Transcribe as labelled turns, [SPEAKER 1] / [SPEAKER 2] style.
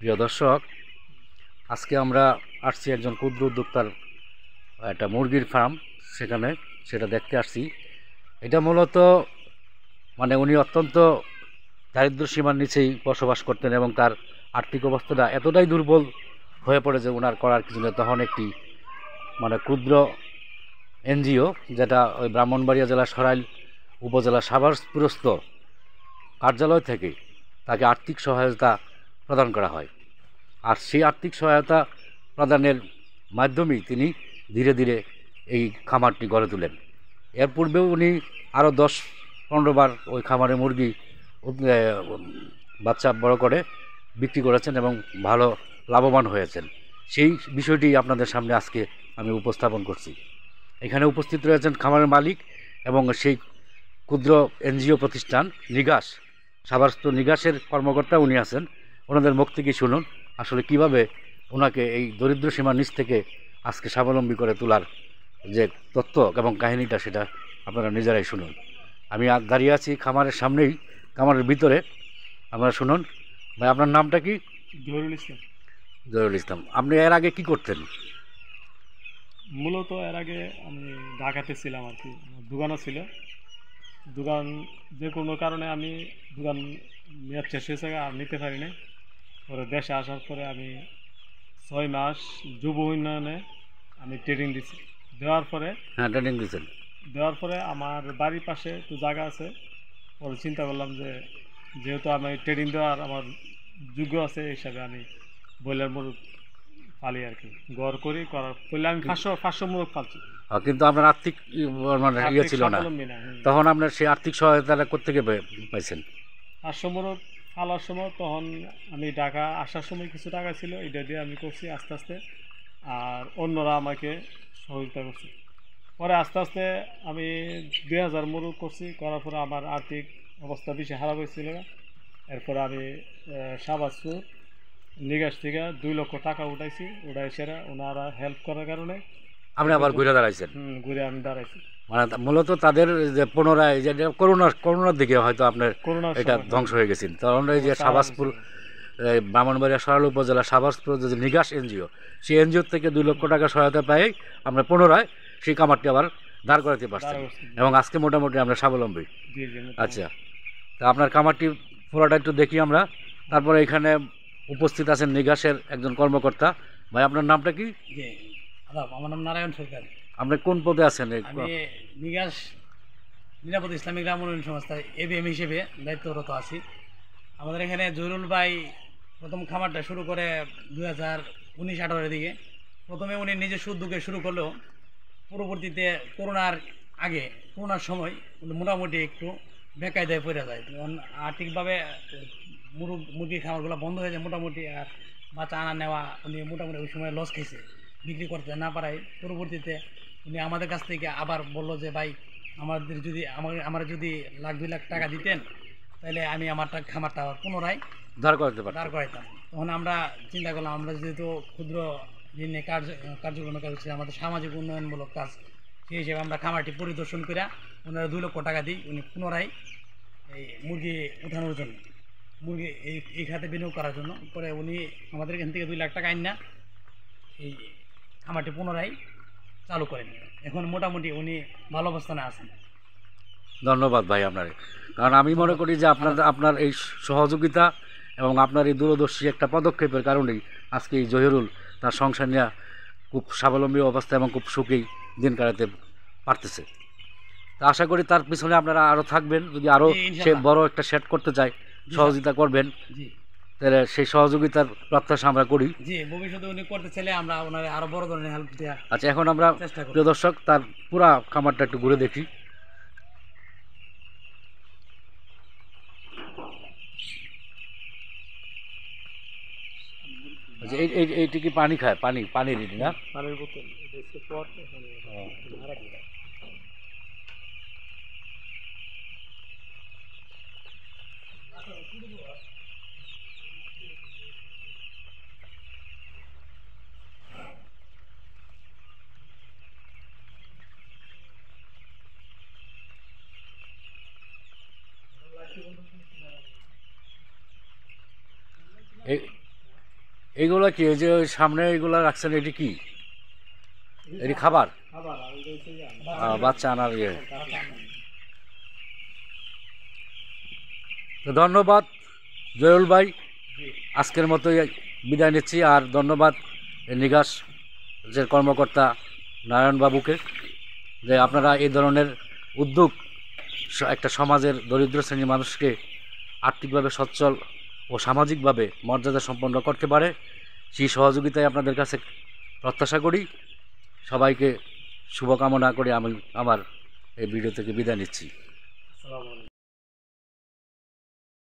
[SPEAKER 1] প্রিয় দর্শক, আজকে আমরা আসছি একজন ক্ষুদ্র উদ্যোক্তার একটা মুরগির ফার্ম, সেটা দেখতে আসছি। এটা মূলত উনি অত্যন্ত দারিদ্র্য সীমার নিচেই বসবাস করতেন এবং তার আর্থিক অবস্থাটা এতটাই দুর্বল হয়ে পড়ে যে ওনার করার কিছু নেই। তখন একটি ক্ষুদ্র এনজিও, যেটা ওই ব্রাহ্মণবাড়িয়া জেলা সরাইল উপজেলা সাভারপুরস্থ কার্যালয় থেকে তাকে আর্থিক সহায়তা প্রদান করা হয়। আর সেই আর্থিক সহায়তা প্রদানের মাধ্যমেই তিনি ধীরে ধীরে এই খামারটি গড়ে তোলেন। এর পূর্বেও উনি আরও 10-15 বার ওই খামারে মুরগি বাচ্চা বড় করে বিক্রি করেছেন এবং ভালো লাভবান হয়েছেন। সেই বিষয়টি আপনাদের সামনে আজকে আমি উপস্থাপন করছি। এখানে উপস্থিত রয়েছেন খামারের মালিক এবং সেই ক্ষুদ্র এনজিও প্রতিষ্ঠান নিগাস, সাভারস্থ নিগাসের কর্মকর্তা উনি আছেন। ওনাদের মুখ থেকে শুনুন আসলে কিভাবে ওনাকে এই দরিদ্র সীমার নিচ থেকে আজকে স্বাবলম্বী করে তোলার যে তথ্য এবং কাহিনীটা, সেটা আপনারা নিজেরাই শুনুন। আমি দাঁড়িয়ে আছি খামারের সামনেই, খামারের ভিতরে। আপনারা শুনুন। ভাই, আপনার নামটা কি?
[SPEAKER 2] জহিরুল ইসলাম।
[SPEAKER 1] জহিরুল ইসলাম। আপনি এর আগে কি করতেন?
[SPEAKER 2] মূলত এর আগে আমি ঢাকাতে ছিলাম আর কি, আমার দোকানও ছিল। দোকান যে কোনো কারণে আমি দোকান মেয়াদ শেষ হয়েছে আর নিতে পারি নাই। পরে দেশে আসার পরে আমি 6 মাস যুব উন্নয়নে আমি ট্রেনিং দিছি। দেওয়ার পরে
[SPEAKER 1] হ্যাঁ, ট্রেনিং দিয়েছেন।
[SPEAKER 2] আমার বাড়ির পাশে একটু জায়গা আছে। পরে চিন্তা করলাম যে যেহেতু আমি ট্রেনিং দেওয়ার আমার যোগ্য আছে, এই হিসাবে আমি ব্রয়লার মুরগ পালি আর কি, গড় করি। করার করলে আমি 500 মুরগ পালছি।
[SPEAKER 1] কিন্তু আপনার আর্থিক ইয়ে ছিল না,
[SPEAKER 2] স্বাবলম্বী না।
[SPEAKER 1] তখন আপনার সেই আর্থিক সহায়তাটা কোত্থেকে পাইছেন?
[SPEAKER 2] 500 মুরগ পালার সময় তখন আমি ঢাকা আসার সময় কিছু টাকা ছিল, এটা দিয়ে আমি করছি আস্তে আস্তে। আর অন্যরা আমাকে সহযোগিতা করছে। পরে আস্তে আস্তে আমি 2000 মুরগ করছি। করার পরে আমার আর্থিক অবস্থা বেশি খারাপ হয়েছিল। এরপরে আমি শাহবাজপুর নিগাস থেকে 2 লক্ষ টাকা উঠাইছি। সেরা ওনারা হেল্প করার কারণে
[SPEAKER 1] আপনি আবার ঘুরে দাঁড়াইছেন।
[SPEAKER 2] ঘুরে আমি দাঁড়াইছি।
[SPEAKER 1] মূলত তাদের যে পুনরায় যে করোনার দিকে হয়তো আপনার
[SPEAKER 2] করোনার
[SPEAKER 1] এটা
[SPEAKER 2] সময়
[SPEAKER 1] ধ্বংস হয়ে গেছেন। তখন এই যে
[SPEAKER 2] অবস্থা খারাপ
[SPEAKER 1] সাভারপুর,
[SPEAKER 2] হয়েছিল।
[SPEAKER 1] ব্রাহ্মণবাড়িয়া সরাইল উপজেলা সাভারপুর যে নিগাস এনজিও, সেই এনজিওর থেকে 2 লক্ষ টাকা সহায়তা পেয়ে আমরা পুনরায় সেই খামারটি আবার দাঁড় করাতে পারছেন এবং আজকে মোটামুটি আমরা স্বাবলম্বী।
[SPEAKER 2] জি জি।
[SPEAKER 1] আচ্ছা, তা আপনার খামারটি পুরোটা একটু দেখি আমরা। তারপরে এখানে উপস্থিত আছেন নিগাসের একজন কর্মকর্তা। ভাই, আপনার নামটা কি?
[SPEAKER 3] জি, আদাব, আমার নাম নারায়ণ সরকার।
[SPEAKER 1] আপনি কোন পদে আছেন?
[SPEAKER 3] আমি নিগাস নিরাপদ ইসলামিক গ্রাম উন্নয়ন সংস্থায় এবিএম হিসেবে দায়িত্বরত আছি। আমাদের এখানে জহিরুল ভাই প্রথম খামারটা শুরু করে 2019-18 দিকে। প্রথমে উনি নিজস্ব উদ্যোগে শুরু করলেও পরবর্তীতে করোনার সময় উনি মোটামুটি একটু বেকায়দায় পড়ে যায়। তখন আর্থিকভাবে মুরগির খামারগুলো বন্ধ হয়ে যায় মোটামুটি। আর বাচ্চা আনা নেওয়া উনি মোটামুটি ওই সময় লস খেয়েছে, বিক্রি করতে না পারায়। পরবর্তীতে উনি আমাদের কাছ থেকে আবার বলল যে ভাই, আমার যদি 1-2 লাখ টাকা দিতেন তাহলে আমি আমার খামারটা আবার পুনরায়
[SPEAKER 1] দাঁড়
[SPEAKER 3] দাঁড় করাইতাম। তখন আমরা চিন্তা করলাম, আমরা যেহেতু ক্ষুদ্র ঋণে কার্যক্রমে কাজ হচ্ছে, আমাদের সামাজিক উন্নয়নমূলক কাজ, সেই হিসেবে আমরা খামারটি পরিদর্শন করে ওনারা 2 লক্ষ টাকা দিই উনি পুনরায় এই মুরগি উঠানোর জন্য, মুরগি এই খাতে বিনিয়োগ করার জন্য। পরে উনি আমাদের এখান থেকে 2 লাখ টাকা আইন না এই খামারটি পুনরায় চালু করেন। এখন মোটামুটি উনি ভালো অবস্থানে আছেন।
[SPEAKER 1] ধন্যবাদ ভাই আপনার। কারণ আমি মনে করি যে আপনার এই সহযোগিতা এবং আপনার এই দূরদর্শী একটা পদক্ষেপের কারণেই আজকে এই জহিরুল তার সংসার নিয়ে খুব স্বাবলম্বী অবস্থা এবং খুব সুখেই দিন কাটাতে পারতেছে। তা আশা করি তার পিছনে আপনারা আরও থাকবেন। যদি আরও সে বড় একটা সেট করতে চায়, সহযোগিতা করবেন।
[SPEAKER 3] জি,
[SPEAKER 1] তাহলে সেই সহযোগিতার প্রত্যাশা আমরা করি।
[SPEAKER 3] জি, ভবিষ্যতে উনি করতে চাইলে আমরা ওনার আরো বড় ধরনের হেল্প দেওয়া।
[SPEAKER 1] আচ্ছা, এখন আমরা প্রিয় দর্শক তার পুরা খামারটা একটু ঘুরে দেখি। আচ্ছা, এইটা কি পানি খায়? পানির এটি না?
[SPEAKER 2] পানির বোতল
[SPEAKER 1] এইগুলো কি এই যে ওই সামনে এইগুলো রাখছেন এটি কি এটি খাবার
[SPEAKER 2] খাবার আর ওইটা হচ্ছে যে
[SPEAKER 1] বাচ্চা আনার ইয়ে তো ধন্যবাদ জয়ুল ভাই
[SPEAKER 2] জি
[SPEAKER 1] আজকের মতো বিদায় নিচ্ছি আর ধন্যবাদ এই নিগাস যে কর্মকর্তা নারায়ণবাবুকে যে আপনারা এই ধরনের উদ্যোগ একটা সমাজের দরিদ্র শ্রেণীর মানুষকে আর্থিকভাবে সচ্ছল ও সামাজিকভাবে মর্যাদা সম্পন্ন করতে পারে সেই সহযোগিতায় আপনাদের কাছে প্রত্যাশা করি সবাইকে শুভকামনা করে আমি আমার এই ভিডিও থেকে বিদায় নিচ্ছি
[SPEAKER 2] আসসালামু আলাইকুম